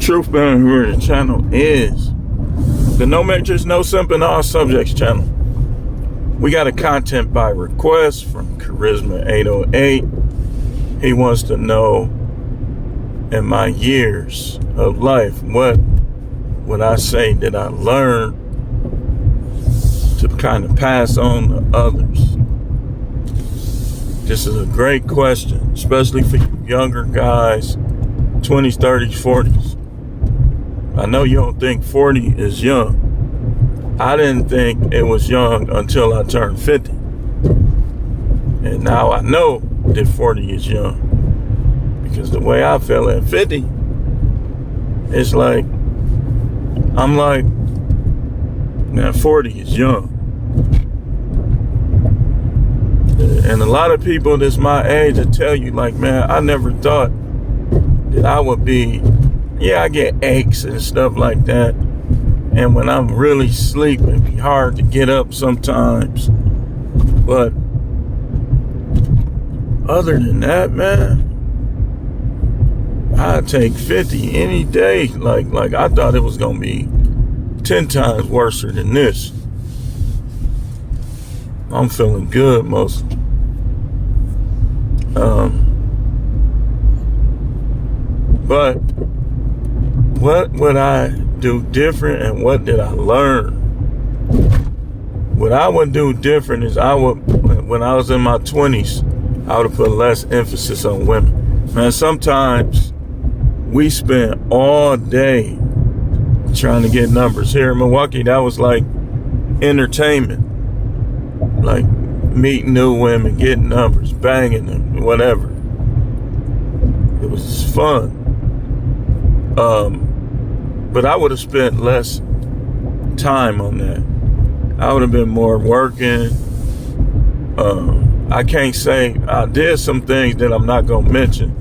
Truth Bearing Word channel is the No Matrix, No Simping All Subjects channel. We got a content by request from Charisma 808. He wants to know, in my years of life, what would I say that I learned to kind of pass on to others? This is a great question, especially for you younger guys, 20s, 30s, 40s. I know you don't think 40 is young. I didn't think it was young until I turned 50. And now I know that 40 is young. Because the way I feel at 50, it's like, I'm like, man, 40 is young. And a lot of people that's my age will tell you, like, man, I never thought that I would be, I get aches and stuff like that. And when I'm really asleep, it be hard to get up sometimes. But other than that, man, I'd take 50 any day. Like I thought it was going to be 10 times worse than this. I'm feeling good mostly. But what would I do different, and what did I learn? What I would do different is when I was in my 20s, I would have put less emphasis on women. Man, sometimes we spend all day trying to get numbers. Here in Milwaukee, that was like entertainment. Like meeting new women, getting numbers, banging them, whatever. It was fun. But I would have spent less time on that. I would have been more working. I can't say I did some things that I'm not going to mention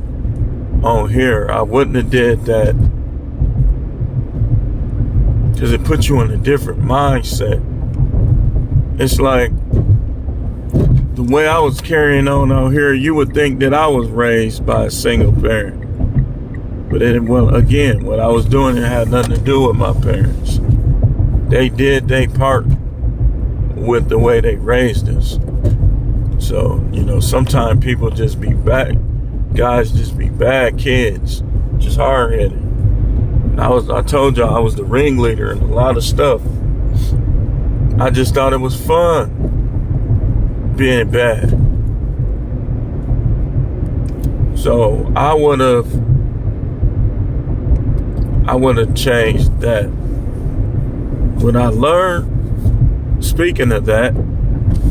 on here. I wouldn't have did that because it puts you in a different mindset. It's like the way I was carrying on out here, you would think that I was raised by a single parent. But again, what I was doing, it had nothing to do with my parents. They did their part with the way they raised us. So, sometimes people just be guys just be bad kids, just hard-headed. And I told y'all I was the ringleader in a lot of stuff. I just thought it was fun being bad. So I would have changed that. What I learned, speaking of that,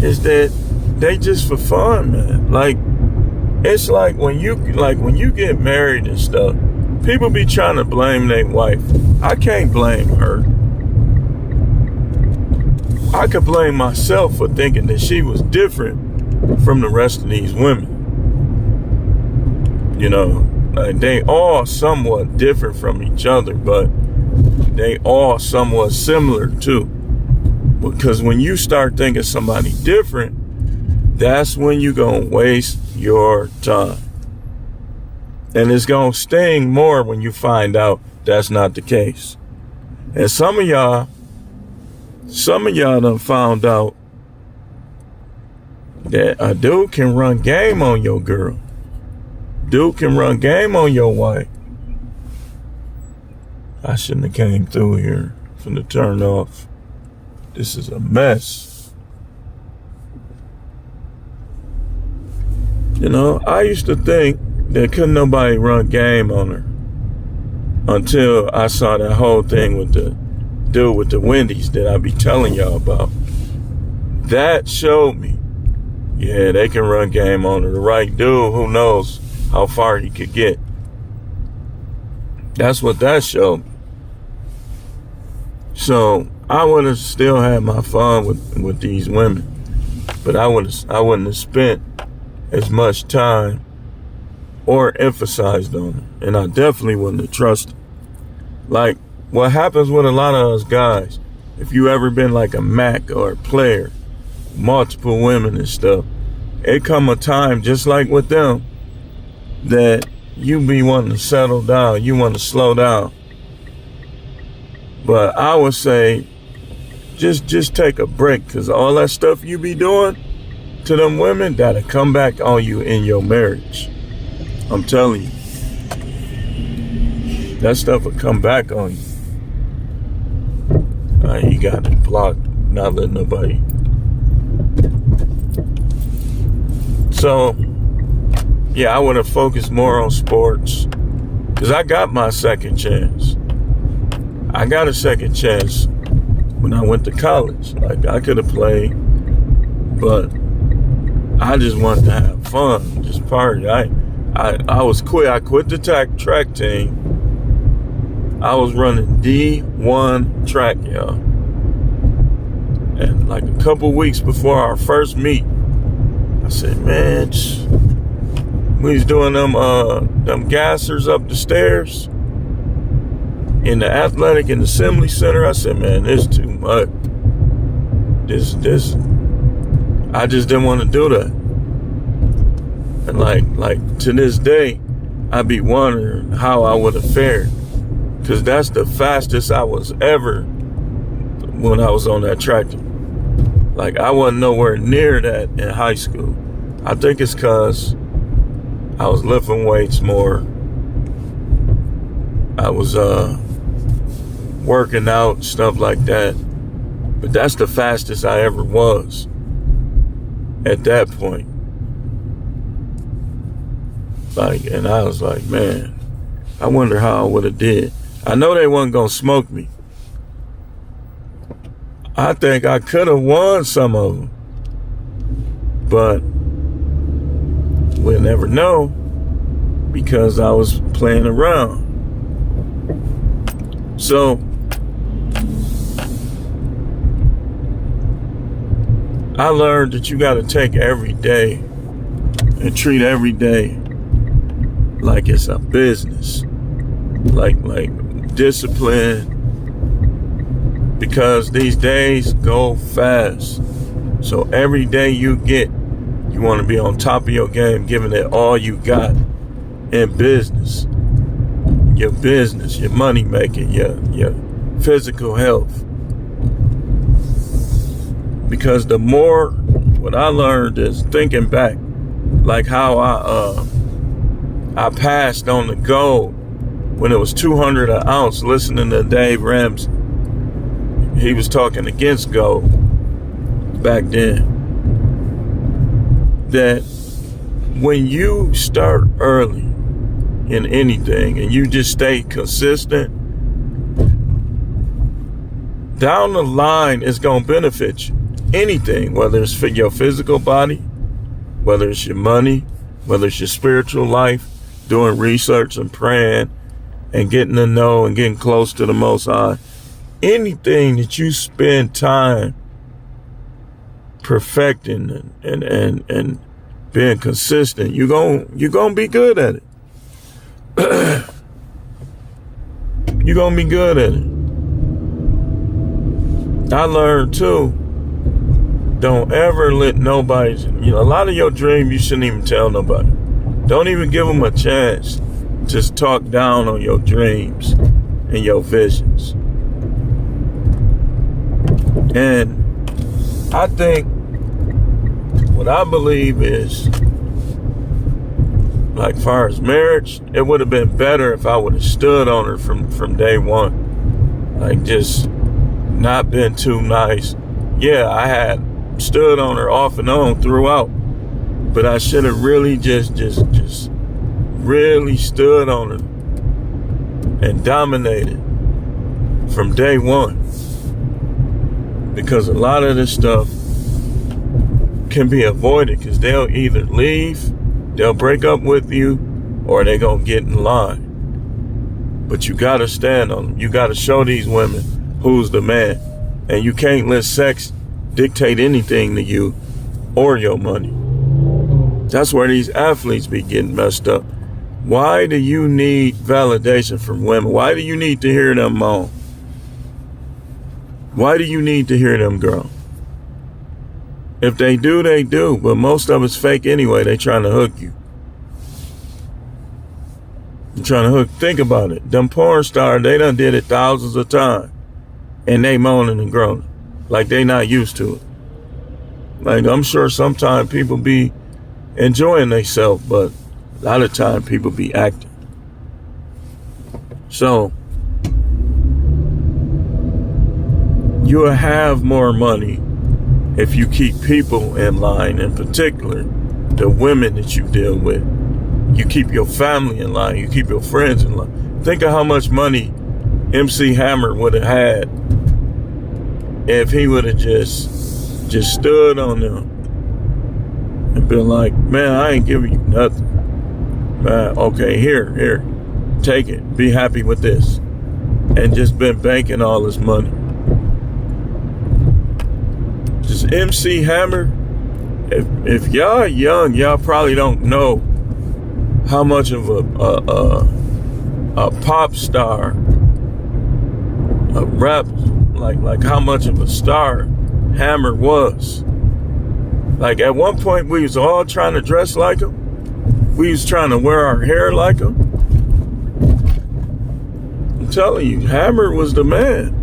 is that they just for fun, man. Like, it's like when you get married and stuff, people be trying to blame their wife. I can't blame her. I could blame myself for thinking that she was different from the rest of these women. Like they all somewhat different from each other, but they all somewhat similar too. Because when you start thinking somebody different, that's when you're going to waste your time. And it's going to sting more when you find out that's not the case. And some of y'all done found out that a dude can run game on your girl. Dude can run game on your wife. I shouldn't have came through here. Finna turn off. This is a mess. I used to think that couldn't nobody run game on her until I saw that whole thing with the dude with the Wendy's that I be telling y'all about. That showed me, they can run game on her. The right dude, who knows how far he could get. That's what that showed me. So I would have still had my fun with these women, but I wouldn't have spent as much time or emphasized on them, and I definitely wouldn't have trusted. Like what happens with a lot of us guys, if you ever been like a Mac or a player, multiple women and stuff, it come a time just like with them that you be wanting to settle down, you want to slow down. But I would say, just take a break, because all that stuff you be doing to them women, that'll come back on you in your marriage. I'm telling you. That stuff will come back on you. You got it blocked, not letting nobody. So, yeah, I would have focused more on sports, because I got my second chance. I got a second chance when I went to college. Like, I could have played, but I just wanted to have fun, just party. I quit the track team. I was running D1 track, y'all. And like a couple weeks before our first meet, I said, man, we was doing them gassers up the stairs in the athletic and assembly center. I said, man, this is too much. This, I just didn't want to do that. And like to this day, I be wondering how I would have fared. Because that's the fastest I was ever when I was on that tractor. Like, I wasn't nowhere near that in high school. I think it's because I was lifting weights more. I was working out, stuff like that. But that's the fastest I ever was at that point. Like, and I was like, man, I wonder how I would have did. I know they wasn't going to smoke me. I think I could have won some of them. But we'll never know, because I was playing around. So, I learned that you got to take every day and treat every day like it's a business. Like discipline, because these days go fast. So every day you get, you want to be on top of your game, giving it all you got in business. Your business, your money making, your physical health. Because the more, what I learned is thinking back, like how I passed on the gold when it was 200 an ounce, listening to Dave Ramsey. He was talking against gold back then. That when you start early in anything and you just stay consistent, down the line it's going to benefit you. Anything, whether it's for your physical body, whether it's your money, whether it's your spiritual life, doing research and praying, and getting to know and getting close to the Most High. Anything that you spend time perfecting and being consistent, you're gonna be good at it. You're gonna be good at it. I learned too, don't ever let nobody, a lot of your dreams you shouldn't even tell nobody. Don't even give them a chance. Just talk down on your dreams and your visions. And I think what I believe is, like far as marriage, it would have been better if I would have stood on her from day one. Like, just not been too nice. Yeah, I had stood on her off and on throughout, but I should have really just really stood on her and dominated from day one. Because a lot of this stuff can be avoided, because they'll either leave, they'll break up with you, or they're going to get in line. But you got to stand on them. You got to show these women who's the man. And you can't let sex dictate anything to you or your money. That's where these athletes be getting messed up. Why do you need validation from women? Why do you need to hear them moan? Why do you need to hear them groan? If they do, they do. But most of it's fake anyway. They trying to hook you. They're trying to hook. Think about it. Them porn stars, they done did it thousands of times. and they moaning and groaning like they not used to it. Like, I'm sure sometimes people be enjoying themselves, but a lot of time people be acting. So you'll have more money if you keep people in line, in particular the women that you deal with. You keep your family in line, you keep your friends in line. Think of how much money MC Hammer would have had if he would have just stood on them and been like, man, I ain't giving you nothing. Man, okay, here, take it. Be happy with this. And just been banking all this money. Just MC Hammer, if y'all are young, y'all probably don't know how much of a pop star, a rap, like how much of a star Hammer was. Like, at one point we was all trying to dress like him. We was trying to wear our hair like him. I'm telling you, Hammer was the man.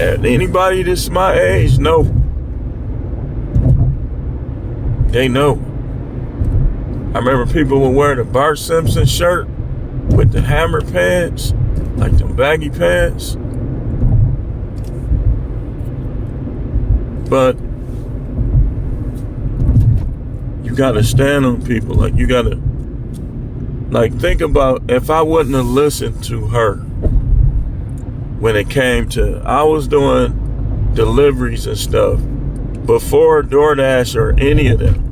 And anybody that's my age know. They know. I remember people would wear the Bart Simpson shirt with the Hammer pants, like them baggy pants. But you gotta stand on people. Like, you gotta, like, think about if I wouldn't have listened to her when it came to, I was doing deliveries and stuff before DoorDash or any of them.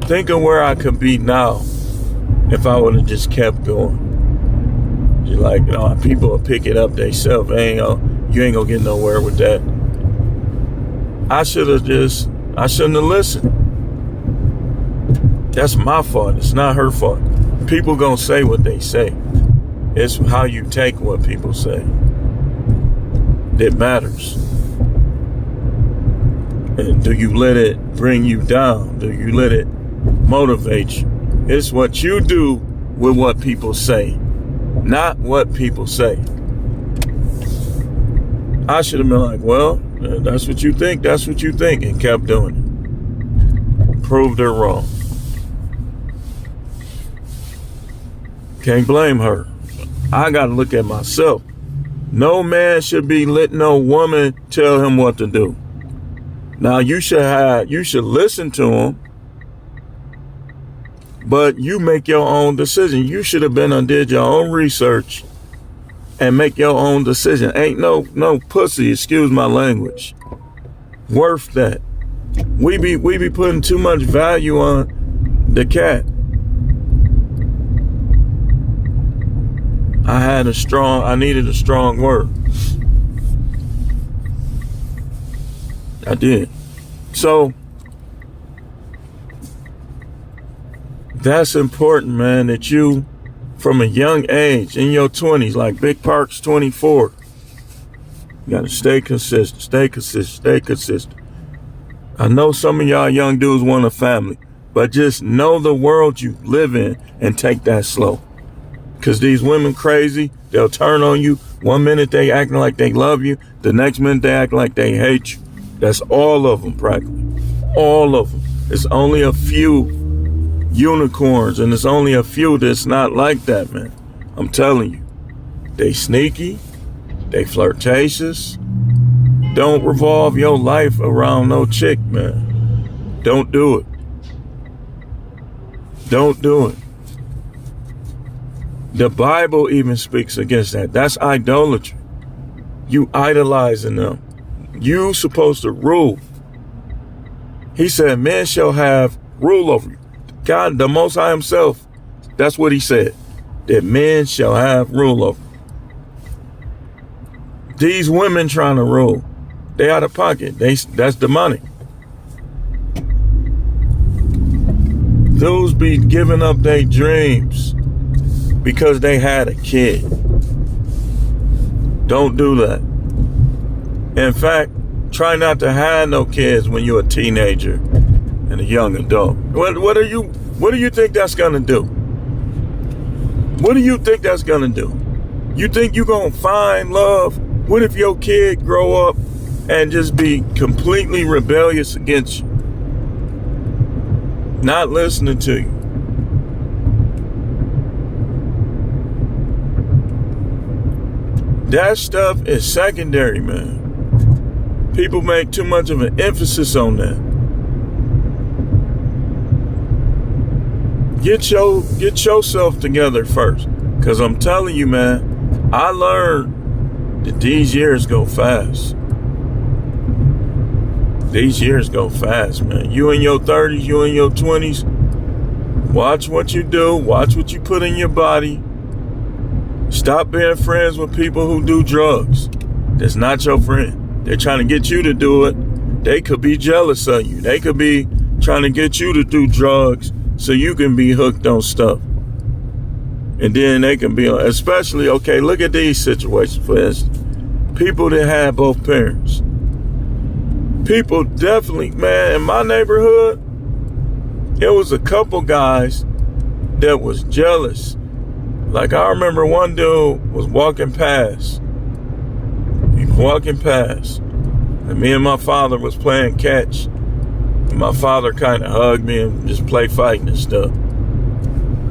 Think of where I could be now if I would have just kept going. You're like, oh, people will pick it up themselves. You ain't gonna get nowhere with that. I shouldn't have listened. That's my fault. It's not her fault. People gonna say what they say. It's how you take what people say that matters. And do you let it bring you down? Do you let it motivate you? It's what you do with what people say, not what people say. I should have been like, well, that's what you think, and kept doing it. Proved her wrong. Can't blame her. I gotta look at myself. No man should be letting no woman tell him what to do. Now, you should listen to him, but you make your own decision. You should have been and did your own research and make your own decision. Ain't no pussy, excuse my language, worth that. We be putting too much value on the cat. I needed a strong word. I did. So that's important, man, that you, from a young age, in your 20s, like Big Park's 24, you gotta stay consistent. I know some of y'all young dudes want a family, but just know the world you live in and take that slow. Because these women crazy, they'll turn on you. One minute they acting like they love you, the next minute they act like they hate you. That's all of them, practically. All of them. It's only a few unicorns, and it's only a few that's not like that, man. I'm telling you. They sneaky. They flirtatious. Don't revolve your life around no chick, man. Don't do it. Don't do it. The Bible even speaks against that. That's idolatry. You idolizing them. You supposed to rule. He said, men shall have rule over you. God, the Most High himself, that's what he said. That men shall have rule over you. These women trying to rule, they out of pocket. That's demonic. Those be giving up their dreams because they had a kid. Don't do that. In fact, try not to have no kids when you're a teenager and a young adult. What do you think that's gonna do? What do you think that's gonna do? You think you gonna find love? What if your kid grow up and just be completely rebellious against you? Not listening to you. That stuff is secondary, man. People make too much of an emphasis on that. Get yourself together first. Because I'm telling you, man, I learned that these years go fast. These years go fast, man. You in your 30s, you in your 20s. Watch what you do. Watch what you put in your body. Stop being friends with people who do drugs. That's not your friend. They're trying to get you to do it. They could be jealous of you. They could be trying to get you to do drugs so you can be hooked on stuff. And then they can be, especially, okay, look at these situations, for instance. People that have both parents. People definitely, man, in my neighborhood, it was a couple guys that was jealous. Like, I remember one dude was walking past. He was walking past. And me and my father was playing catch. And my father kind of hugged me and just play fighting and stuff.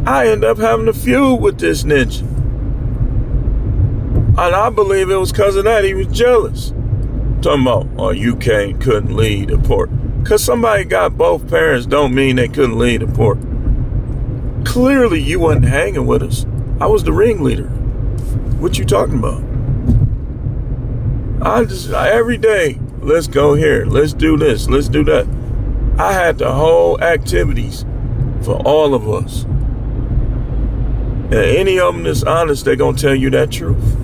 I ended up having a feud with this ninja. And I believe it was because of that. He was jealous. Talking about, oh, you couldn't lead a port. Because somebody got both parents don't mean they couldn't lead a port. Clearly, you wasn't hanging with us. I was the ringleader. What you talking about? Every day, let's go here. Let's do this. Let's do that. I had the whole activities for all of us. And any of them that's honest, they're going to tell you that truth.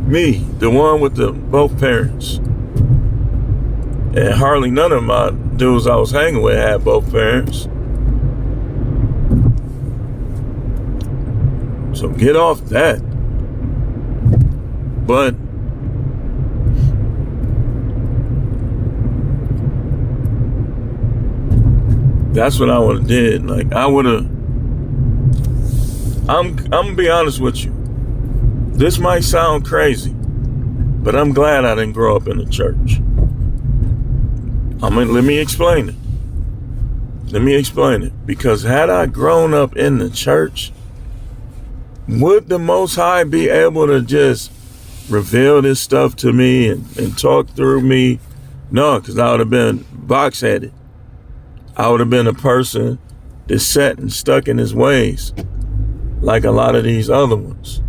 Me, the one with the both parents. And hardly none of my dudes I was hanging with had both parents. So get off that. But that's what I would have did. Like, I would have. I'm gonna be honest with you. This might sound crazy, but I'm glad I didn't grow up in the church. Let me explain it. Let me explain it. Because had I grown up in the church, would the Most High be able to just reveal this stuff to me and talk through me? No, because I would have been box-headed. I would have been a person that's set and stuck in his ways, like a lot of these other ones.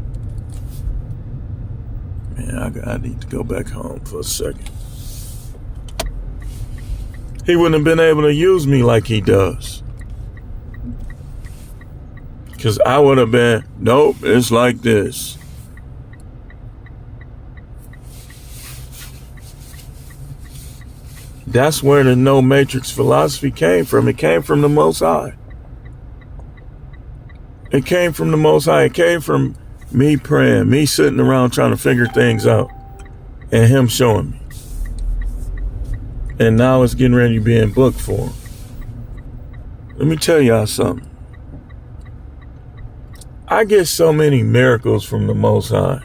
Man, I need to go back home for a second. He wouldn't have been able to use me like he does. Because I would have been, nope, it's like this. That's where the no matrix philosophy came from. It came from the Most High. It came from the Most High. It came from me praying, me sitting around trying to figure things out, and him showing me. And now it's getting ready to be in book form. Let me tell y'all something. I get so many miracles from the Most High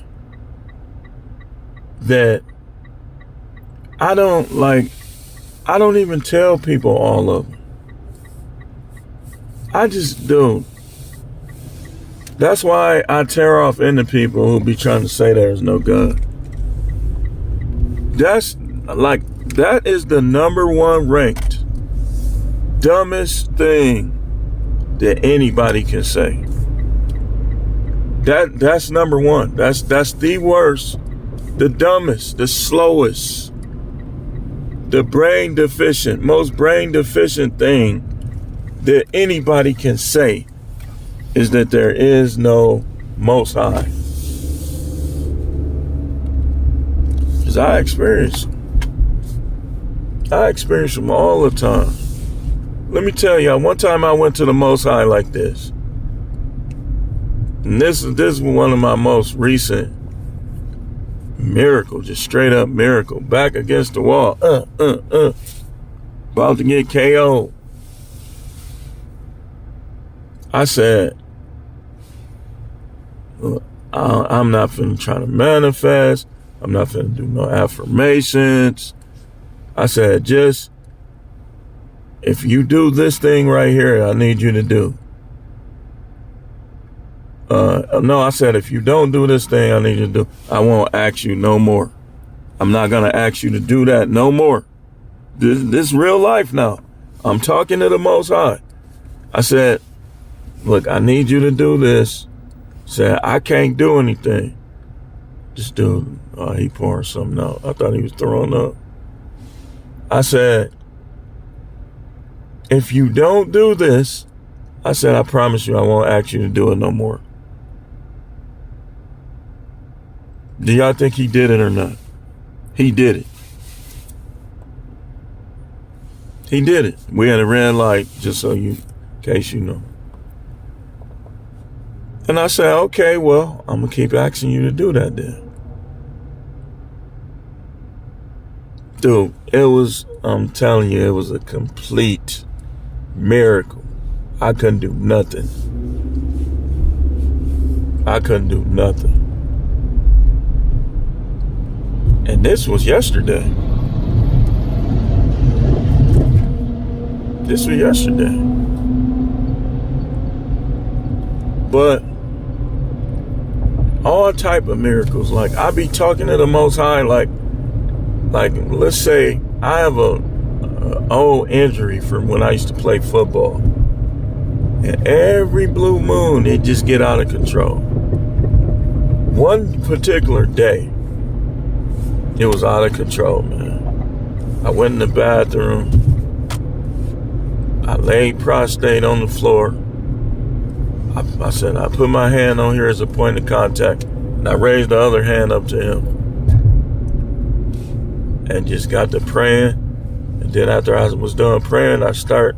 that I don't even tell people all of them. I just do. That's why I tear off into people who be trying to say there's no God. That is the number one ranked dumbest thing that anybody can say. That's number one. That's the worst, the dumbest, the slowest, the most brain deficient thing that anybody can say is that there is no Most High. Because I experience them all the time. Let me tell y'all, one time I went to the Most High like this. And this is one of my most recent miracles, just straight up miracle. Back against the wall. About to get KO'd. I said, I'm not finna try to manifest. I'm not finna do no affirmations. I said, just, if you do this thing right here, I need you to do. No, I said, if you don't do this thing, I need you to do. I won't ask you no more. I'm not gonna ask you to do that no more. This real life now. I'm talking to the Most High. I said, look, I need you to do this. Said, I can't do anything. This dude, he pouring something out. I thought he was throwing up. I said, if you don't do this, I said, I promise you I won't ask you to do it no more. Do y'all think he did it or not? He did it. He did it. We had a red light, just so you, in case you know. And I said, okay, well, I'm going to keep asking you to do that then. Dude, I'm telling you, it was a complete miracle. I couldn't do nothing. I couldn't do nothing. And this was yesterday. But all type of miracles. Like, I be talking to the Most High, like let's say I have a old injury from when I used to play football. And every blue moon, it just get out of control. One particular day, it was out of control, man. I went in the bathroom. I laid prostrate on the floor. I said, I put my hand on here as a point of contact. And I raised the other hand up to him. And just got to praying. And then after I was done praying, I start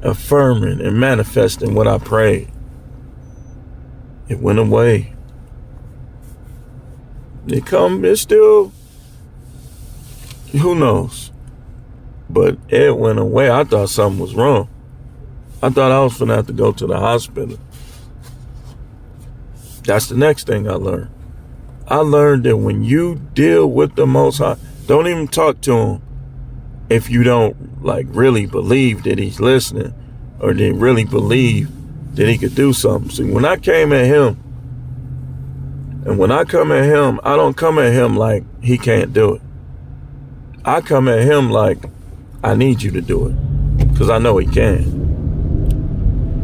affirming and manifesting what I prayed. It went away. It's still, who knows? But it went away. I thought something was wrong. I thought I was gonna have to go to the hospital. That's the next thing I learned. I learned that when you deal with the Most High, don't even talk to him if you don't really believe that he's listening or didn't really believe that he could do something. See, when I came at him, and when I come at him, I don't come at him like he can't do it. I come at him like, I need you to do it, because I know he can.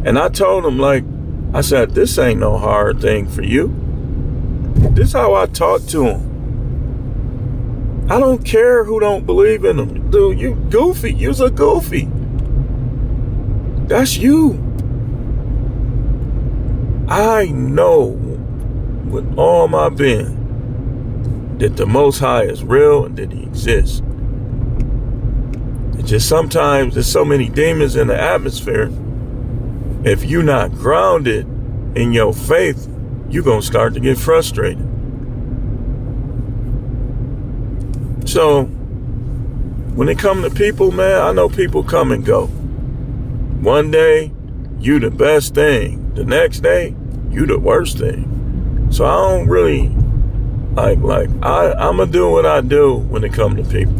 And I told him, I said, this ain't no hard thing for you. This is how I talk to him. I don't care who don't believe in him. Dude, you goofy. You's a goofy. That's you. I know with all my being that the Most High is real and that he exists. It's just sometimes there's so many demons in the atmosphere. If you're not grounded in your faith, you're going to start to get frustrated. So, when it comes to people, man, I know people come and go. One day, you the best thing. The next day, you the worst thing. So I don't really, I'm going to do what I do when it comes to people.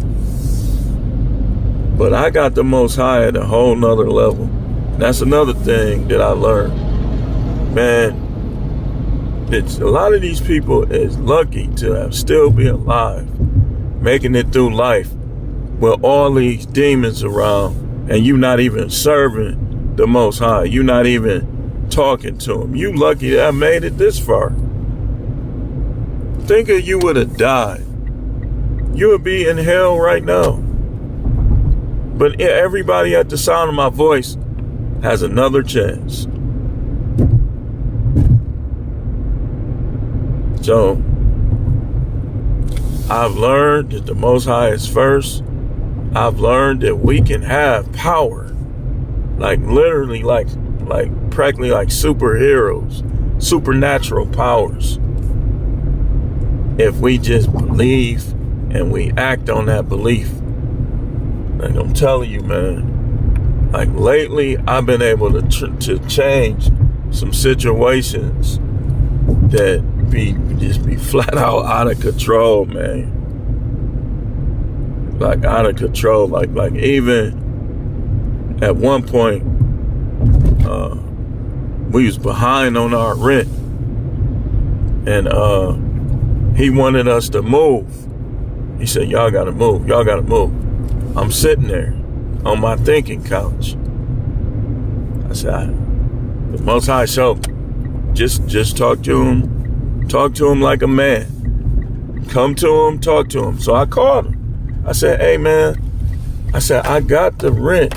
But I got the Most High at a whole nother level. That's another thing that I learned. Man, a lot of these people is lucky to still be alive, making it through life with all these demons around, and you not even serving the Most High. You not even talking to him. You lucky that I made it this far. Think if you would have died, you would be in hell right now. But everybody at the sound of my voice has another chance. So, I've learned that the Most High is first. I've learned that we can have power, literally, practically like superheroes, supernatural powers, if we just believe and we act on that belief. Like I'm telling you, man, lately I've been able to change some situations that just be flat out of control, man. Like out of control. Like even at one point, we was behind on our rent, and he wanted us to move. He said, y'all gotta move. I'm sitting there on my thinking couch. I said, the Most High showed me. Just talk to him. Talk to him like a man. Come to him, talk to him. So I called him. I said, hey man, I said, I got the rent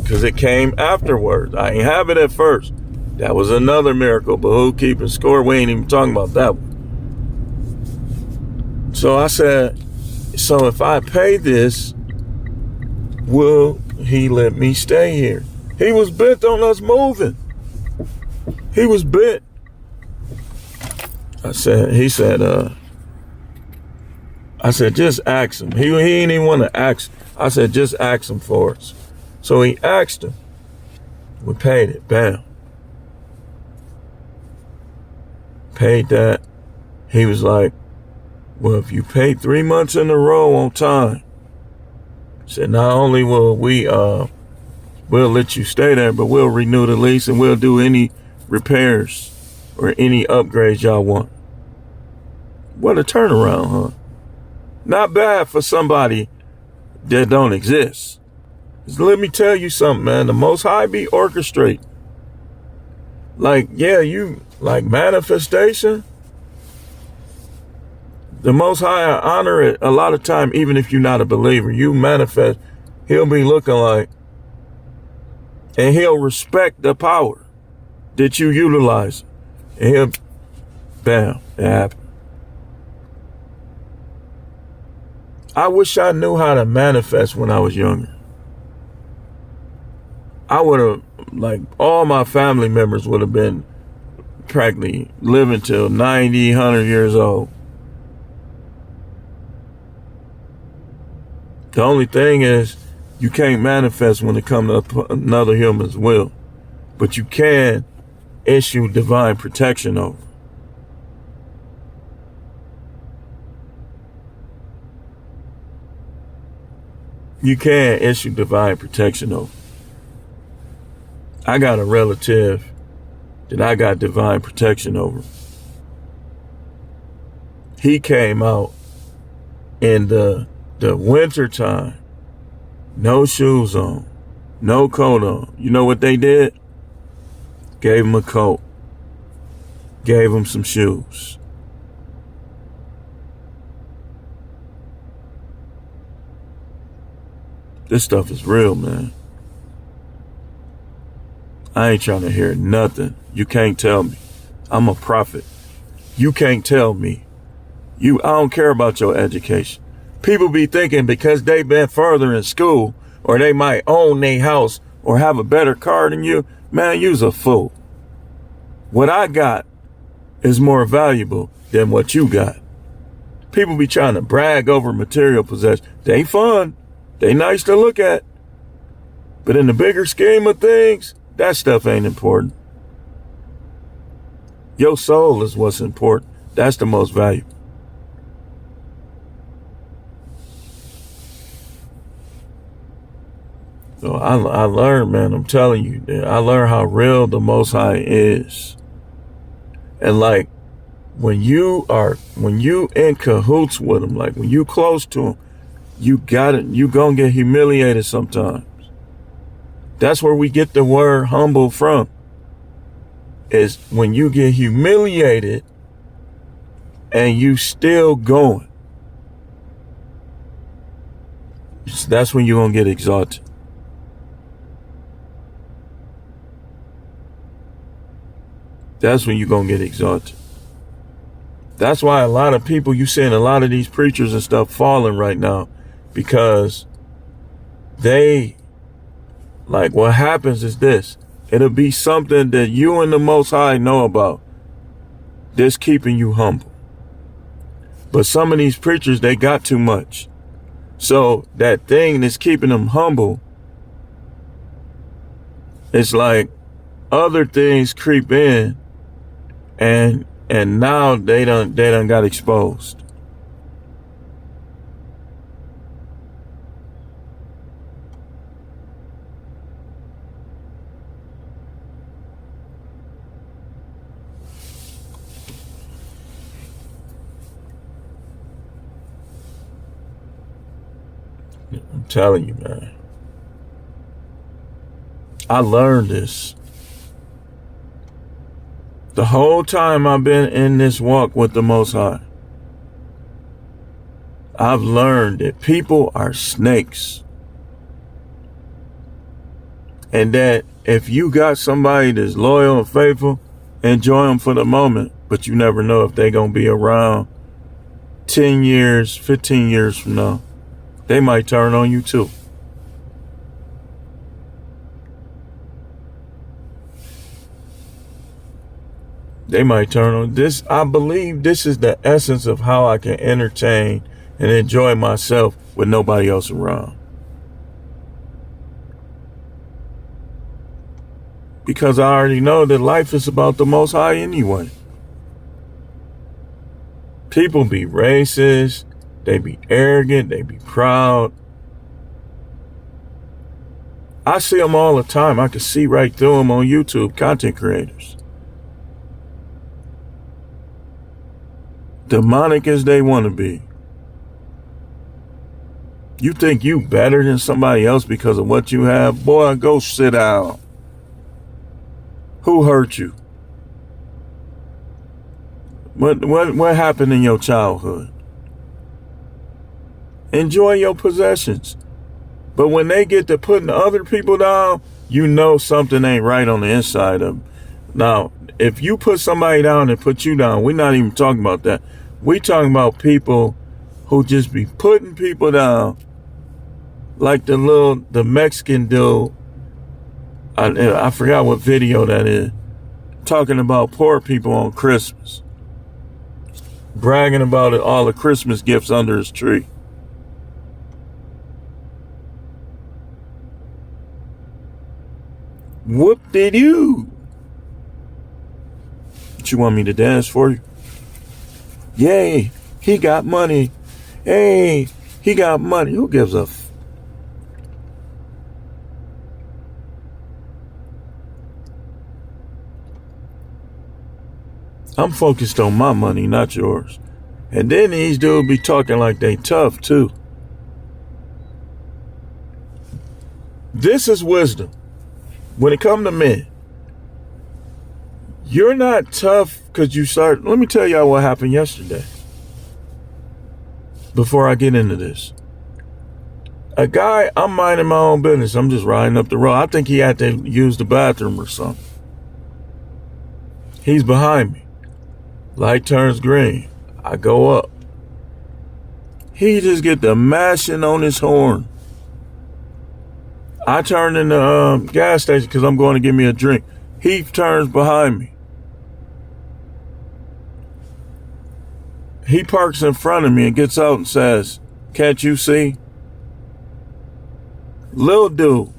because it came afterwards. I ain't have it at first. That was another miracle, but who keeping score? We ain't even talking about that one. So I said, so if I pay this, will he let me stay here? He was bent on us moving. He was bent. I said, just ask him. He didn't even want to ask. I said, just ask him for us. So he asked him. We paid it. Bam. Paid that. He was like, well, if you pay 3 months in a row on time, said not only will we'll let you stay there, but we'll renew the lease and we'll do any repairs or any upgrades y'all want. What a turnaround, huh? Not bad for somebody that don't exist. Just let me tell you something, man. The Most High be orchestrating. Like, yeah, you like manifestation. The Most High, I honor it a lot of time, even if you're not a believer. You manifest, he'll be looking like, and he'll respect the power that you utilize. And he'll, bam, it happened. I wish I knew how to manifest when I was younger. I would have, like, all my family members would have been practically living till 90, 100 years old. The only thing is, you can't manifest when it comes to another human's will. But you can issue divine protection over. You can issue divine protection over. I got a relative that I got divine protection over. He came out in the winter time, no shoes on, no coat on. You know what they did? Gave him a coat, gave him some shoes. This stuff is real, man. I ain't trying to hear nothing. You can't tell me. I'm a prophet. You can't tell me. I don't care about your education. People be thinking because they've been further in school or they might own their house or have a better car than you, man, you's a fool. What I got is more valuable than what you got. People be trying to brag over material possessions. They fun. They nice to look at. But in the bigger scheme of things, that stuff ain't important. Your soul is what's important. That's the most valuable. So I learned, man, I'm telling you, I learned how real the Most High is. And like, when you in cahoots with him, like when you close to him, you gonna get humiliated sometimes. That's where we get the word humble from. Is when you get humiliated and you still going. That's when you're gonna get exalted. That's when you're going to get exalted. That's why a lot of people, you seeing a lot of these preachers and stuff falling right now, because they, like, what happens is this. It'll be something that you and the Most High know about that's keeping you humble. But some of these preachers, they got too much. So that thing that's keeping them humble, it's like other things creep in And now they done got exposed. I'm telling you, man. I learned this. The whole time I've been in this walk with the Most High, I've learned that people are snakes. And that if you got somebody that's loyal and faithful, enjoy them for the moment, but you never know if they're going to be around 10 years, 15 years from now. They might turn on you too. They might turn on this. I believe this is the essence of how I can entertain and enjoy myself with nobody else around. Because I already know that life is about the Most High anyway. People be racist, they be arrogant, they be proud. I see them all the time. I can see right through them on YouTube, content creators. Demonic as they want to be. You think you better than somebody else because of what you have? Boy, go sit down. Who hurt you? What happened in your childhood? Enjoy your possessions. But when they get to putting other people down, you know something ain't right on the inside of them. Now, if you put somebody down and put you down, we're not even talking about that. We talking about people who just be putting people down, like the Mexican dude. I forgot what video that is. Talking about poor people on Christmas, bragging about it, all the Christmas gifts under his tree. Whoop-de-doo. What, you want me to dance for you? Yay, he got money. Hey, he got money. Who gives a I'm focused on my money, not yours. And then these dudes be talking like they tough too. This is wisdom. When it comes to men, you're not tough because you start. Let me tell y'all what happened yesterday. Before I get into this, a guy, I'm minding my own business. I'm just riding up the road. I think he had to use the bathroom or something. He's behind me. Light turns green. I go up. He just get the mashing on his horn. I turn in the gas station because I'm going to get me a drink. He turns behind me. He parks in front of me and gets out and says, "Can't you see?" Little dude.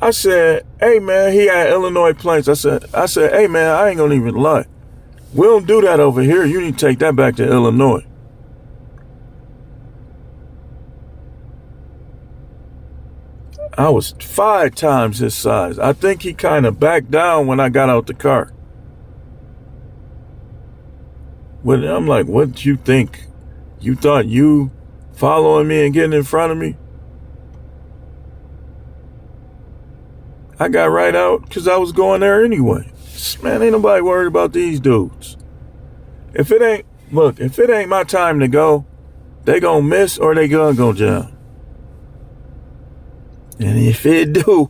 I said, "Hey man," he had Illinois plates. I said, "Hey man, I ain't gonna even lie. We don't do that over here. You need to take that back to Illinois." I was 5 times his size. I think he kind of backed down when I got out the car. I'm like, what did you think? You thought you following me and getting in front of me? I got right out because I was going there anyway. Man, ain't nobody worried about these dudes. If it ain't my time to go, they gonna miss or they gonna go down. And if it do,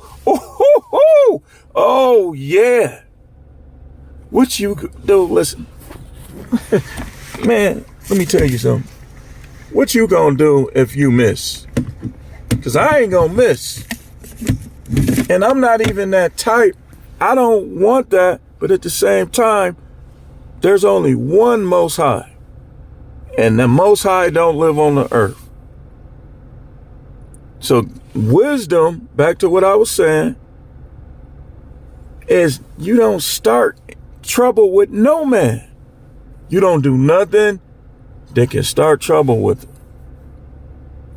oh yeah. What you do, listen. Man, let me tell you something. What you gonna do if you miss? Because I ain't gonna miss. And I'm not even that type. I don't want that. But at the same time, there's only one Most High. And the Most High don't live on the earth. So wisdom, back to what I was saying, is you don't start trouble with no man. You don't do nothing that can start trouble with them.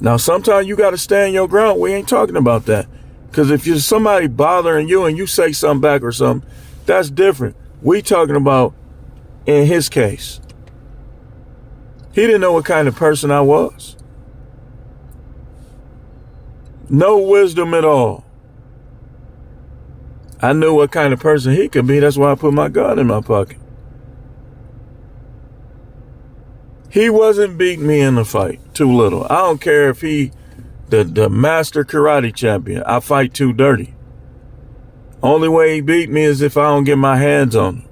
Now, sometimes you got to stand your ground. We ain't talking about that. Because if you're somebody bothering you and you say something back or something, that's different. We talking about in his case. He didn't know what kind of person I was. No wisdom at all. I knew what kind of person he could be. That's why I put my gun in my pocket. He wasn't beating me in the fight too little. I don't care if he the master karate champion. I fight too dirty. Only way he beat me is if I don't get my hands on him.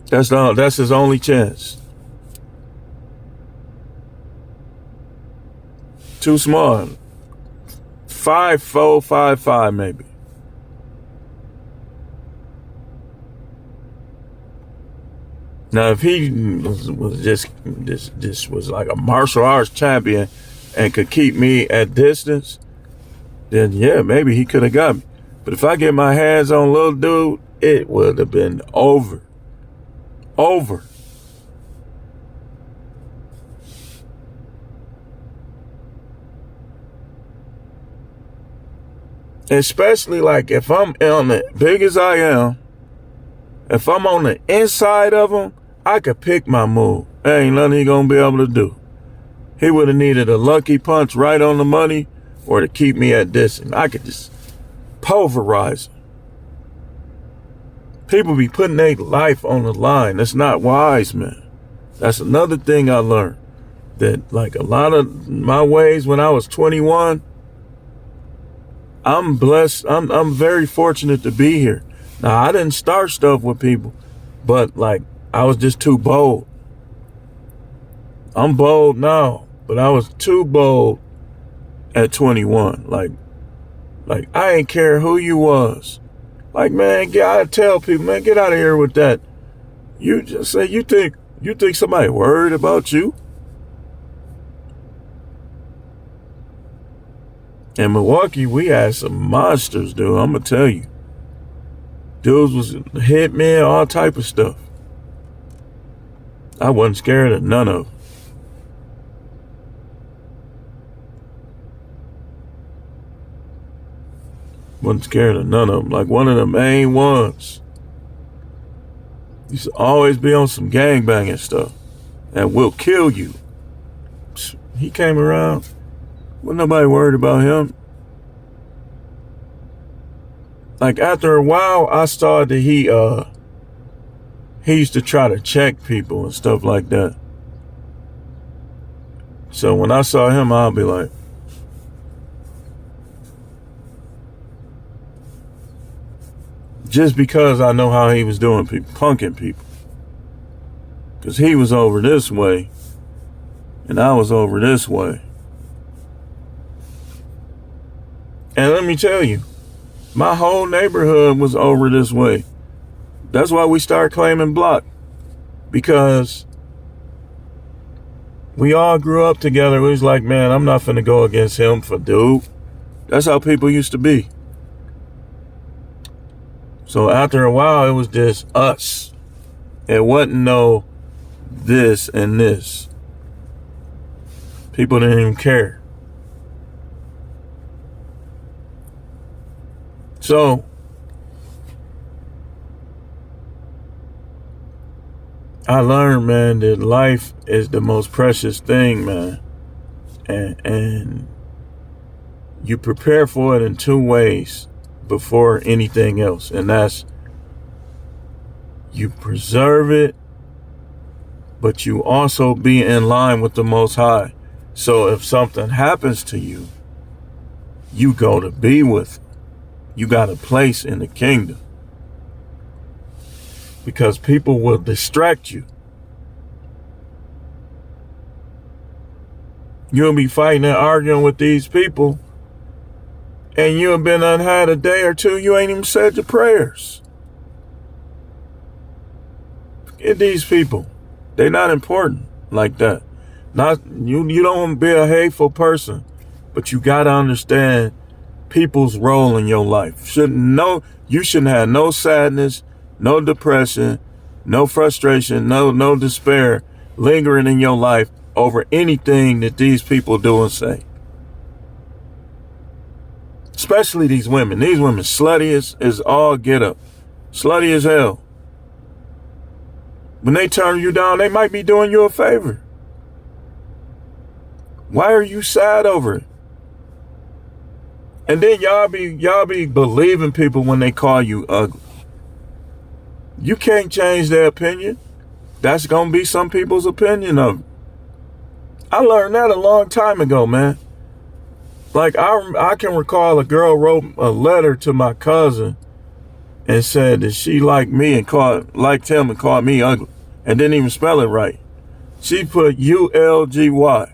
That's his only chance. Too small. 5'4", 5'5", maybe. Now, if he was just was like a martial arts champion and could keep me at distance, then yeah, maybe he could have got me. But if I get my hands on little dude, it would have been over. Over. Especially like if I'm on the big as I am, if I'm on the inside of him, I could pick my move. There ain't nothing he gonna be able to do. He would have needed a lucky punch right on the money or to keep me at distance. I could just pulverize him. People be putting their life on the line. That's not wise, man. That's another thing I learned. That like a lot of my ways when I was 21, I'm blessed. I'm very fortunate to be here. Now, I didn't start stuff with people, but like I was just too bold. I'm bold now, but I was too bold at 21. Like I ain't care who you was. Like, man, I tell people, man, get out of here with that. You just say you think somebody worried about you? In Milwaukee, we had some monsters, dude. I'm gonna tell you. Dudes was hitmen, all type of stuff. I wasn't scared of none of them. Wasn't scared of none of them. Like one of the main ones used to always be on some gangbanging stuff and will kill you. He came around. Wasn't nobody worried about him. Like after a while, I saw that he used to try to check people and stuff like that. So when I saw him, I'll be like, just because I know how he was doing people, punking people. Because he was over this way and I was over this way. And let me tell you, my whole neighborhood was over this way. That's why we started claiming block. Because we all grew up together. We was like, man, I'm not finna go against him for dude. That's how people used to be. So after a while, it was just us. It wasn't no this and this. People didn't even care. So I learned, man, that life is the most precious thing, man. And you prepare for it in two ways before anything else. And that's you preserve it, but you also be in line with the Most High. So if something happens to you, you go to be with him. You got a place in the kingdom. Because people will distract you. You'll be fighting and arguing with these people, and you've been unhad a day or two, you ain't even said your prayers. Forget these people. They're not important like that. Not you don't want to be a hateful person, but you gotta understand people's role in your life. You shouldn't have no sadness, no depression, no frustration, no despair lingering in your life over anything that these people do and say. Especially these women. These women slutty is all get up. Slutty as hell. When they turn you down, they might be doing you a favor. Why are you sad over it? And then y'all be believing people when they call you ugly. You can't change their opinion. That's gonna be some people's opinion of it. I learned that a long time ago, man. Like I can recall a girl wrote a letter to my cousin and said that she liked me and liked him and called me ugly and didn't even spell it right. She put ULGY.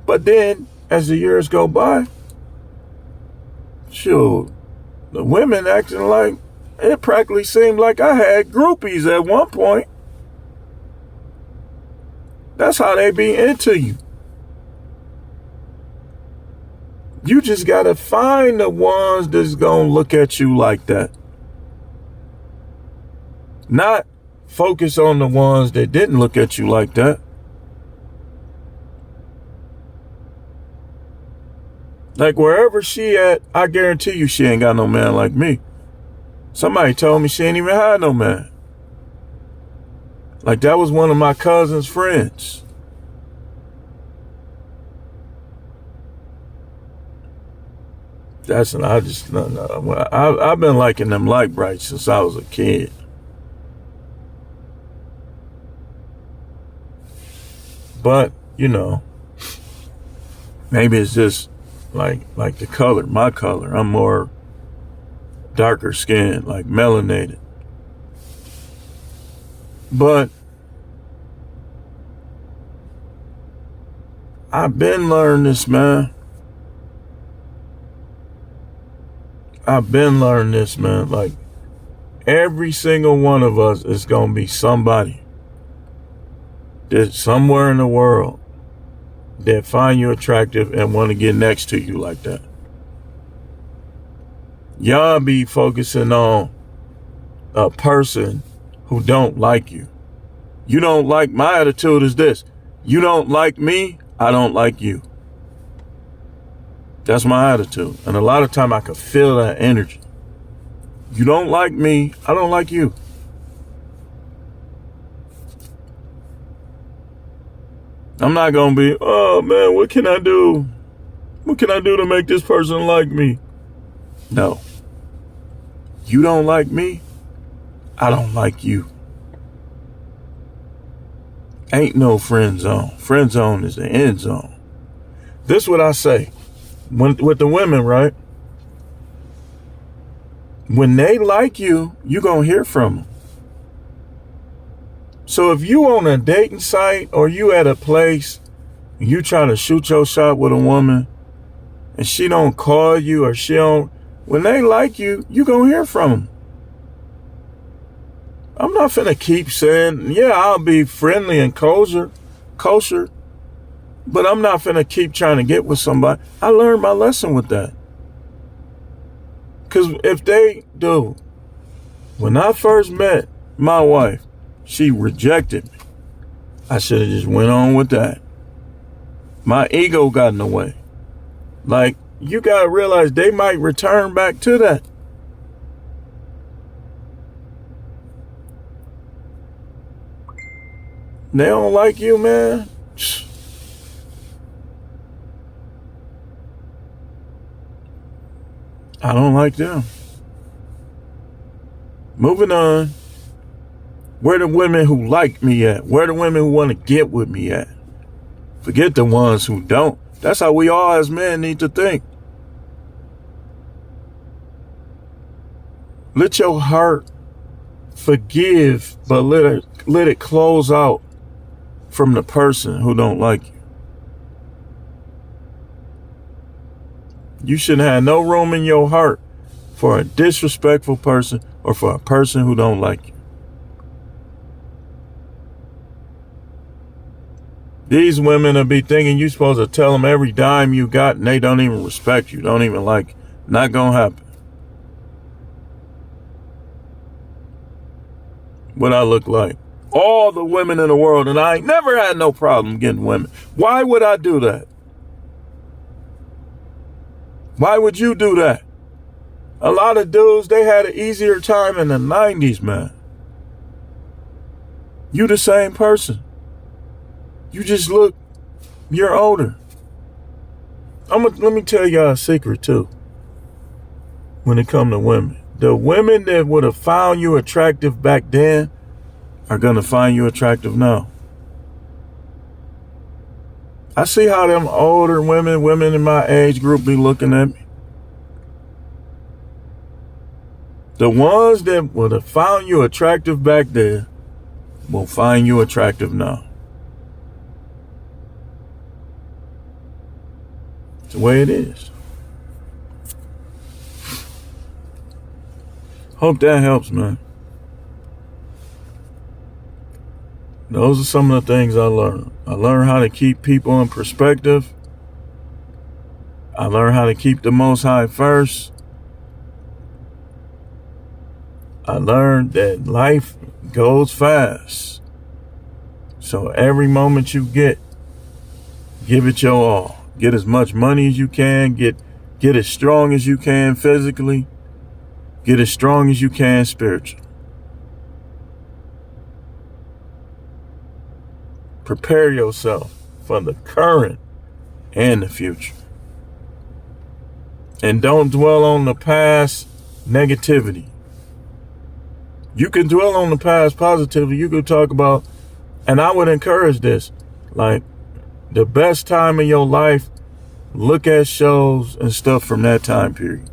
But then as the years go by, shoot, the women acting like it practically seemed like I had groupies at one point. That's how they be into you. You just gotta find the ones that's gonna look at you like that. Not focus on the ones that didn't look at you like that. Like wherever she at, I guarantee you she ain't got no man like me. Somebody told me she ain't even had no man. Like that was one of my cousin's friends. I've been liking them light brights since I was a kid. But, maybe it's just like the color, my color. I'm more darker skinned, like melanated. But I've been learning this, man. Like every single one of us is going to be somebody that somewhere in the world that find you attractive and want to get next to you like that. Y'all be focusing on a person who don't like you. You don't like, my attitude is this. You don't like me, I don't like you. That's my attitude. And a lot of time I can feel that energy. You don't like me, I don't like you. I'm not going to be, oh man, what can I do? What can I do to make this person like me? No. You don't like me, I don't like you. Ain't no friend zone. Friend zone is the end zone. This is what I say. With the women, right? When they like you, you're going to hear from them. So if you on a dating site or you at a place and you trying to shoot your shot with a woman and she don't call you or when they like you, you going to hear from them. I'm not finna keep saying, yeah, I'll be friendly and kosher, but I'm not finna keep trying to get with somebody. I learned my lesson with that. Because if they do, when I first met my wife, she rejected me. I should have just went on with that. My ego got in the way. Like, you got to realize they might return back to that. They don't like you, man. I don't like them. Moving on. Where the women who like me at? Where the women who want to get with me at? Forget the ones who don't. That's how we all as men need to think. Let your heart forgive, but let it close out from the person who don't like you. You shouldn't have no room in your heart for a disrespectful person or for a person who don't like you. These women will be thinking you supposed to tell them every dime you got, and they don't even respect you, don't even like you. Not gonna happen. What I look like. All the women in the world, and I ain't never had no problem getting women. Why would I do that? Why would you do that? A lot of dudes, they had an easier time in the 90s, man. You the same person. You just look, you're older. Let me tell y'all a secret too. When it comes to women, the women that would have found you attractive back then are going to find you attractive now. I see how them older women in my age group be looking at me. The ones that would have found you attractive back then will find you attractive now. It's the way it is. Hope that helps, man. Those are some of the things I learned. I learned how to keep people in perspective. I learned how to keep the Most High first. I learned that life goes fast. So every moment you get, give it your all. Get as much money as you can. Get as strong as you can physically. Get as strong as you can spiritually. Prepare yourself for the current and the future. And don't dwell on the past negativity. You can dwell on the past positively. You could talk about, and I would encourage this, like the best time in your life, look at shows and stuff from that time period.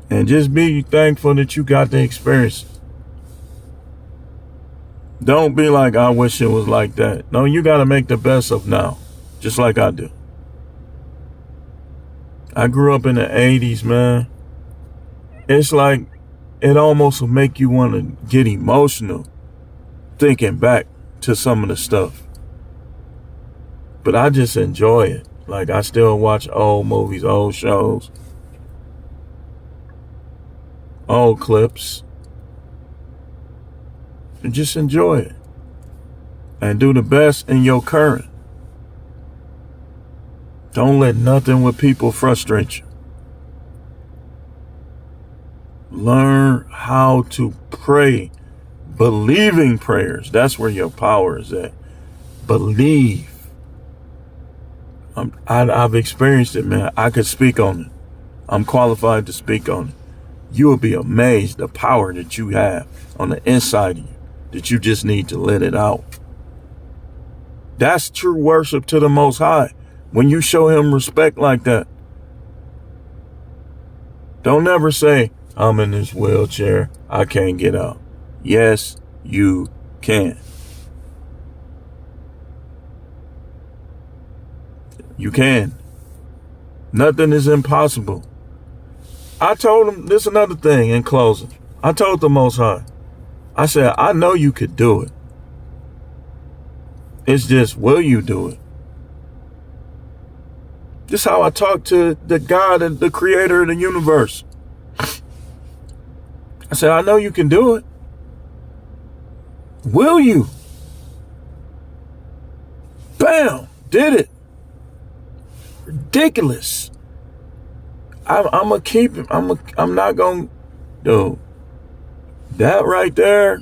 And just be thankful that you got the experience. Don't be like, I wish it was like that. No, you got to make the best of now, just like I do. I grew up in the 80s, man. It's like, it almost will make you want to get emotional thinking back to some of the stuff. But I just enjoy it. Like, I still watch old movies, old shows, old clips, and just enjoy it. And do the best in your current. Don't let nothing with people frustrate you. Learn how to pray. Believing prayers. That's where your power is at. Believe. I've experienced it, man. I could speak on it. I'm qualified to speak on it. You will be amazed the power that you have on the inside of you, that you just need to let it out. That's true worship to the Most High. When you show him respect like that. Don't ever say, I'm in this wheelchair, I can't get out. Yes, you can. You can. Nothing is impossible. I told him, this is another thing in closing. I told the Most High, I said, I know you could do it. It's just, will you do it? This is how I talk to the God and the creator of the universe. I said, I know you can do it. Will you? Bam! Did it. Ridiculous. I'm gonna keep it. I'm not gonna do that right there.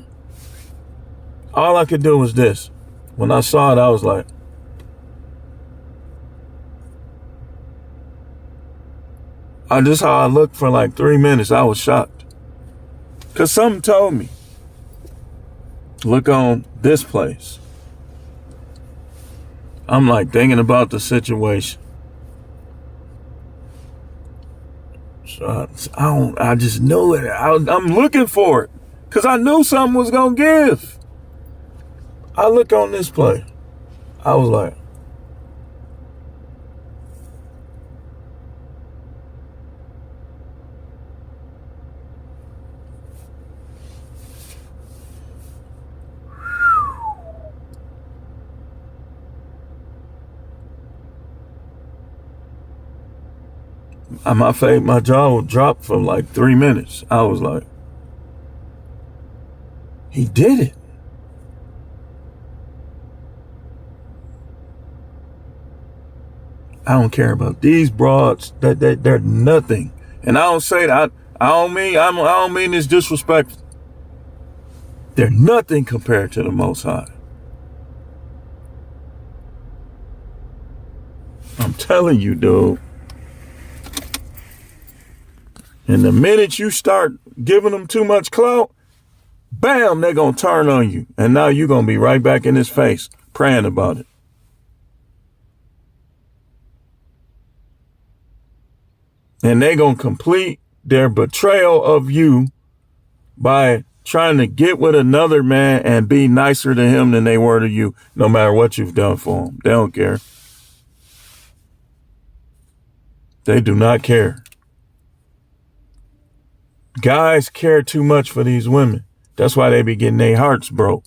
All I could do was this. When I saw it, I was like, just how I looked for like 3 minutes. I was shocked. Cause something told me, look on this place. I'm like thinking about the situation. So I just knew it. I'm looking for it. Cause I knew something was gonna give. I look on this place. I was like, My jaw dropped for like 3 minutes. I was like, he did it. I don't care about these broads. They're nothing. And I don't say that. I don't mean this disrespectful. They're nothing compared to the Most High. I'm telling you, dude. And the minute you start giving them too much clout, bam, they're going to turn on you. And now you're going to be right back in his face praying about it. And they're going to complete their betrayal of you by trying to get with another man and be nicer to him than they were to you, no matter what you've done for them. They don't care. They do not care. Guys care too much for these women. That's why they be getting their hearts broke.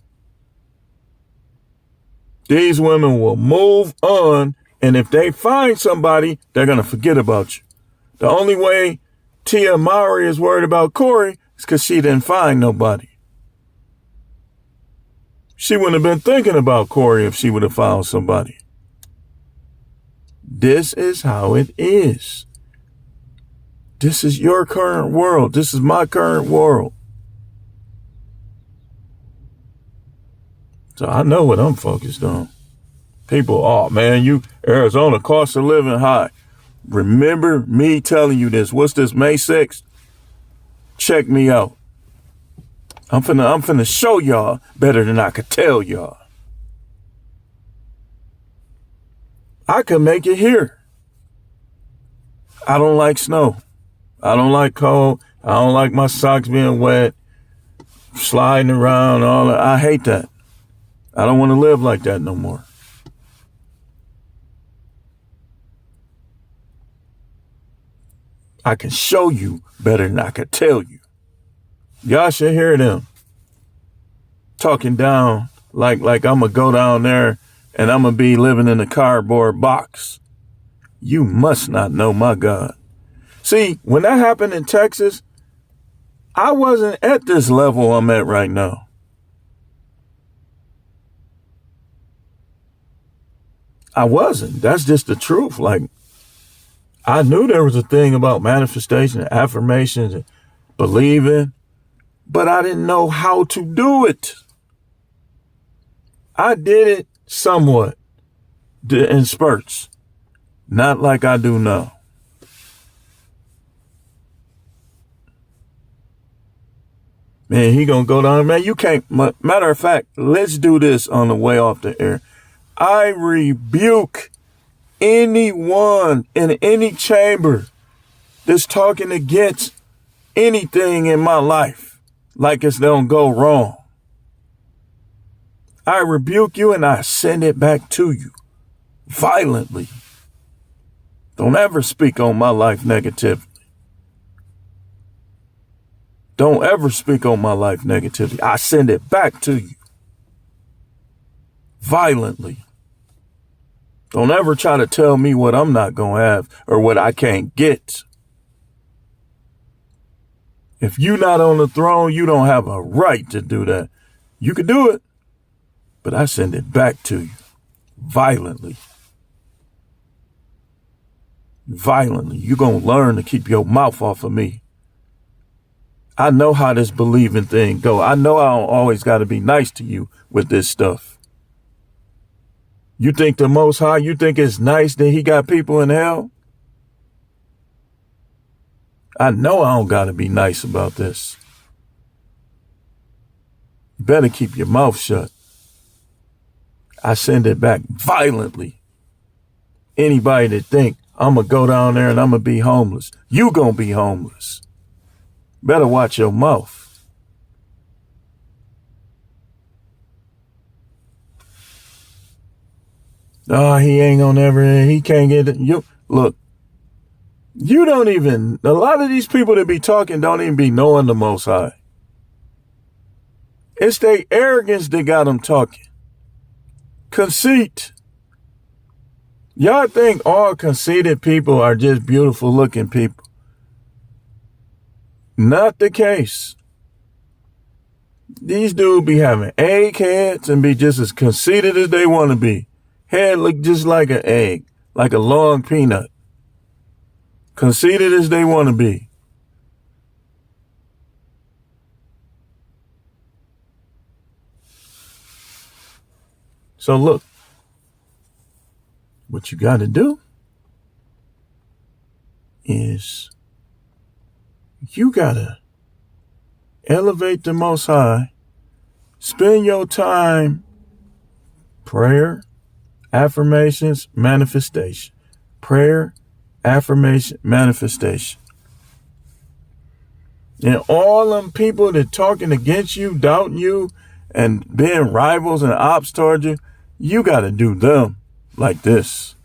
These women will move on, and if they find somebody, they're going to forget about you. The only way Tia Mowry is worried about Corey is because she didn't find nobody. She wouldn't have been thinking about Corey if she would have found somebody. This is how it is. This is your current world. This is my current world. So I know what I'm focused on. People, oh man, Arizona cost of living high. Remember me telling you this. What's this, May 6th? Check me out. I'm finna show y'all better than I could tell y'all. I can make it here. I don't like snow. I don't like cold. I don't like my socks being wet, sliding around, all that. I hate that. I don't want to live like that no more. I can show you better than I could tell you. Y'all should hear them talking down like I'm going to go down there and I'm going to be living in a cardboard box. You must not know my God. See, when that happened in Texas, I wasn't at this level I'm at right now. I wasn't. That's just the truth. Like, I knew there was a thing about manifestation and affirmations and believing, but I didn't know how to do it. I did it somewhat in spurts, not like I do now. Man, he gonna go down. Man, you can't. Matter of fact, let's do this on the way off the air. I rebuke anyone in any chamber that's talking against anything in my life like it's gonna go wrong. I rebuke you and I send it back to you violently. Don't ever speak on my life negatively. Don't ever speak on my life negatively. I send it back to you violently. Don't ever try to tell me what I'm not going to have or what I can't get. If you're not on the throne, you don't have a right to do that. You could do it, but I send it back to you violently. Violently. You're going to learn to keep your mouth off of me. I know how this believing thing go. I know I don't always got to be nice to you with this stuff. You think the Most High, you think it's nice that he got people in hell? I know I don't got to be nice about this. You better keep your mouth shut. I send it back violently. Anybody that think I'm going to go down there and I'm going to be homeless, you going to be homeless. Better watch your mouth. Oh, he ain't gonna ever, he can't get it. You, look, you don't even, a lot of these people that be talking don't even be knowing the Most High. It's their arrogance that got them talking. Conceit. Y'all think all conceited people are just beautiful looking people. Not the case. These dudes be having egg heads and be just as conceited as they want to be. Head look just like an egg, like a long peanut. Conceited as they want to be. So look, what you got to do is you got to elevate the Most High. Spend your time prayer, affirmations, manifestation. Prayer, affirmation, manifestation. And all them people that talking against you, doubting you, and being rivals and ops toward you, you got to do them like this.